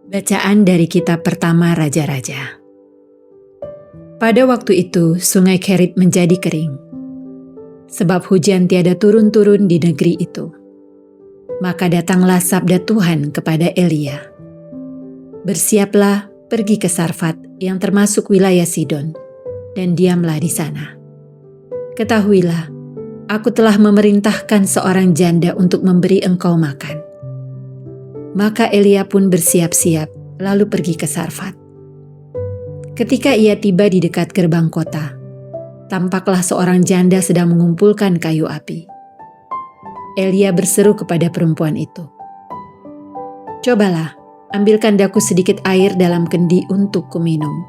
Bacaan dari kitab pertama Raja-Raja. Pada waktu itu, sungai Kerit menjadi kering, sebab hujan tiada turun-turun di negeri itu. Maka datanglah sabda Tuhan kepada Elia. Bersiaplah, pergi ke Sarfat yang termasuk wilayah Sidon, dan diamlah di sana. Ketahuilah, aku telah memerintahkan seorang janda untuk memberi engkau makan. Maka Elia pun bersiap-siap, lalu pergi ke Sarfat. Ketika ia tiba di dekat gerbang kota, tampaklah seorang janda sedang mengumpulkan kayu api. Elia berseru kepada perempuan itu, "Cobalah, ambilkan daku sedikit air dalam kendi untuk kuminum."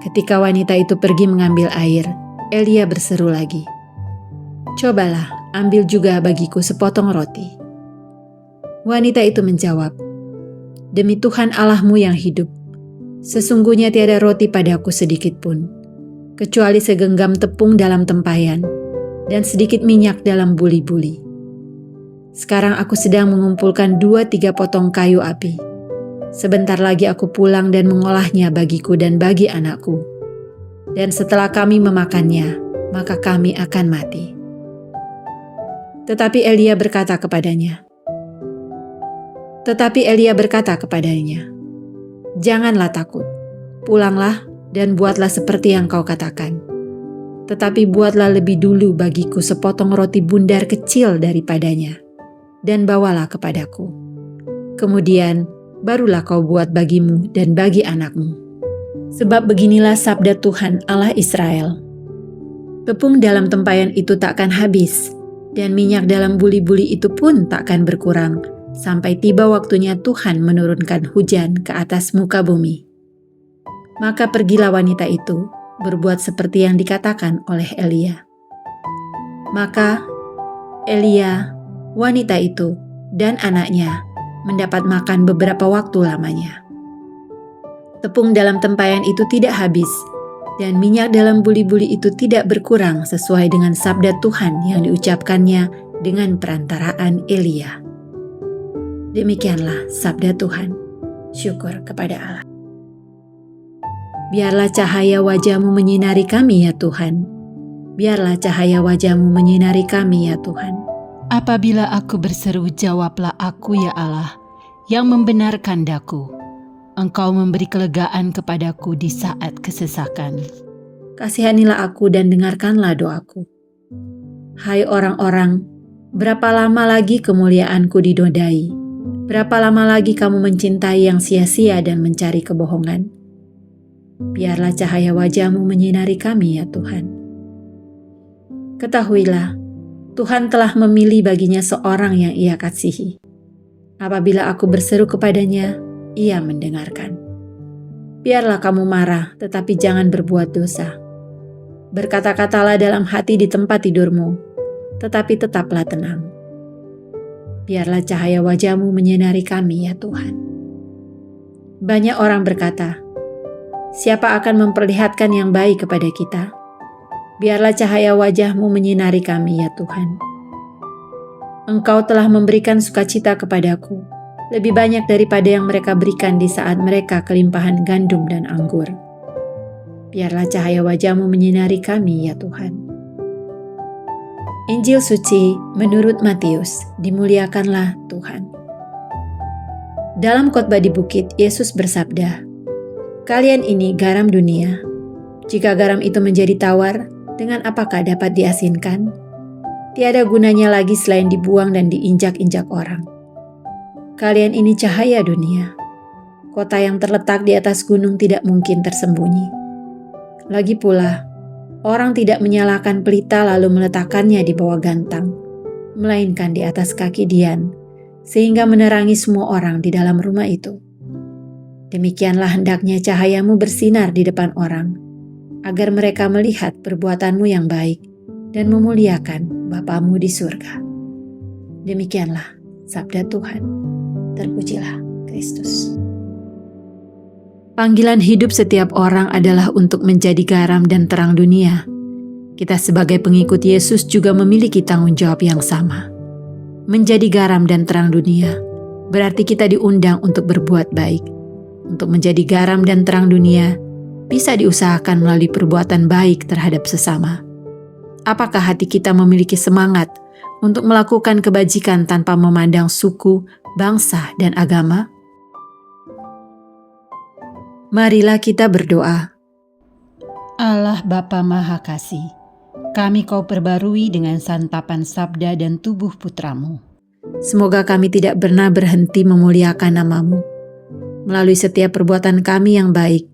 Ketika wanita itu pergi mengambil air, Elia berseru lagi, "Cobalah, ambil juga bagiku sepotong roti." Wanita itu menjawab, "Demi Tuhan Allahmu yang hidup, sesungguhnya tiada roti padaku sedikit pun, kecuali segenggam tepung dalam tempayan dan sedikit minyak dalam buli-buli. Sekarang aku sedang mengumpulkan 2-3 potong kayu api. Sebentar lagi aku pulang dan mengolahnya bagiku dan bagi anakku. Dan setelah kami memakannya, maka kami akan mati." Tetapi Elia berkata kepadanya, "Janganlah takut, pulanglah dan buatlah seperti yang kau katakan. Tetapi buatlah lebih dulu bagiku sepotong roti bundar kecil daripadanya, dan bawalah kepadaku. Kemudian barulah kau buat bagimu dan bagi anakmu. Sebab beginilah sabda Tuhan Allah Israel, tepung dalam tempayan itu takkan habis, dan minyak dalam buli-buli itu pun takkan berkurang, sampai tiba waktunya Tuhan menurunkan hujan ke atas muka bumi." Maka pergilah wanita itu, berbuat seperti yang dikatakan oleh Elia. Maka Elia, wanita itu, dan anaknya mendapat makan beberapa waktu lamanya. Tepung dalam tempayan itu tidak habis, dan minyak dalam buli-buli itu tidak berkurang sesuai dengan sabda Tuhan yang diucapkannya dengan perantaraan Elia. Demikianlah sabda Tuhan. Syukur kepada Allah. Biarlah cahaya wajah-Mu menyinari kami ya Tuhan. Biarlah cahaya wajah-Mu menyinari kami ya Tuhan. Apabila aku berseru, jawablah aku ya Allah, yang membenarkan daku. Engkau memberi kelegaan kepadaku di saat kesesakan. Kasihanilah aku dan dengarkanlah doaku. Hai orang-orang, berapa lama lagi kemuliaanku dinodai? Berapa lama lagi kamu mencintai yang sia-sia dan mencari kebohongan? Biarlah cahaya wajah-Mu menyinari kami ya Tuhan. Ketahuilah, Tuhan telah memilih baginya seorang yang Ia kasihi. Apabila aku berseru kepadanya, Ia mendengarkan. Biarlah kamu marah, tetapi jangan berbuat dosa. Berkata-katalah dalam hati di tempat tidurmu, tetapi tetaplah tenang. Biarlah cahaya wajah-Mu menyinari kami ya Tuhan. Banyak orang berkata, "Siapa akan memperlihatkan yang baik kepada kita?" Biarlah cahaya wajah-Mu menyinari kami ya Tuhan. Engkau telah memberikan sukacita kepadaku, lebih banyak daripada yang mereka berikan di saat mereka kelimpahan gandum dan anggur. Biarlah cahaya wajah-Mu menyinari kami ya Tuhan. Injil suci menurut Matius, dimuliakanlah Tuhan. Dalam khotbah di bukit, Yesus bersabda, "Kalian ini garam dunia. Jika garam itu menjadi tawar, dengan apakah dapat diasinkan? Tiada gunanya lagi selain dibuang dan diinjak-injak orang. Kalian ini cahaya dunia. Kota yang terletak di atas gunung tidak mungkin tersembunyi. Lagi pula, orang tidak menyalakan pelita lalu meletakkannya di bawah gantang, melainkan di atas kaki dian, sehingga menerangi semua orang di dalam rumah itu. Demikianlah hendaknya cahayamu bersinar di depan orang, agar mereka melihat perbuatanmu yang baik dan memuliakan Bapamu di surga." Demikianlah sabda Tuhan. Terpujilah Kristus. Panggilan hidup setiap orang adalah untuk menjadi garam dan terang dunia. Kita sebagai pengikut Yesus juga memiliki tanggung jawab yang sama. Menjadi garam dan terang dunia, berarti kita diundang untuk berbuat baik. Untuk menjadi garam dan terang dunia, bisa diusahakan melalui perbuatan baik terhadap sesama. Apakah hati kita memiliki semangat untuk melakukan kebajikan tanpa memandang suku, bangsa, dan agama? Marilah kita berdoa. Allah Bapa Maha Kasih, kami Kau perbarui dengan santapan sabda dan tubuh putramu. Semoga kami tidak pernah berhenti memuliakan nama-Mu melalui setiap perbuatan kami yang baik,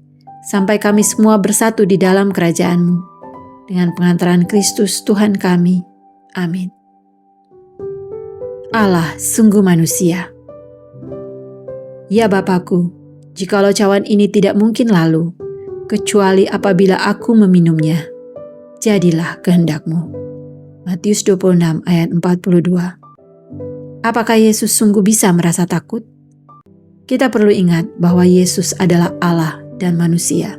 sampai kami semua bersatu di dalam kerajaan-Mu. Dengan pengantaran Kristus Tuhan kami. Amin. Allah sungguh manusia. Ya Bapakku, jikalau cawan ini tidak mungkin lalu, kecuali apabila aku meminumnya, jadilah kehendak-Mu. Matius 26 ayat 42. Apakah Yesus sungguh bisa merasa takut? Kita perlu ingat bahwa Yesus adalah Allah dan manusia.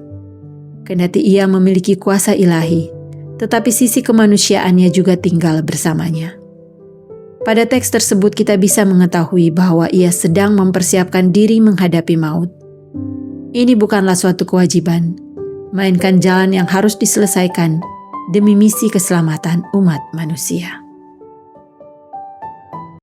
Kendati Ia memiliki kuasa ilahi, tetapi sisi kemanusiaannya juga tinggal bersamanya. Pada teks tersebut kita bisa mengetahui bahwa Ia sedang mempersiapkan diri menghadapi maut. Ini bukanlah suatu kewajiban, melainkan jalan yang harus diselesaikan demi misi keselamatan umat manusia.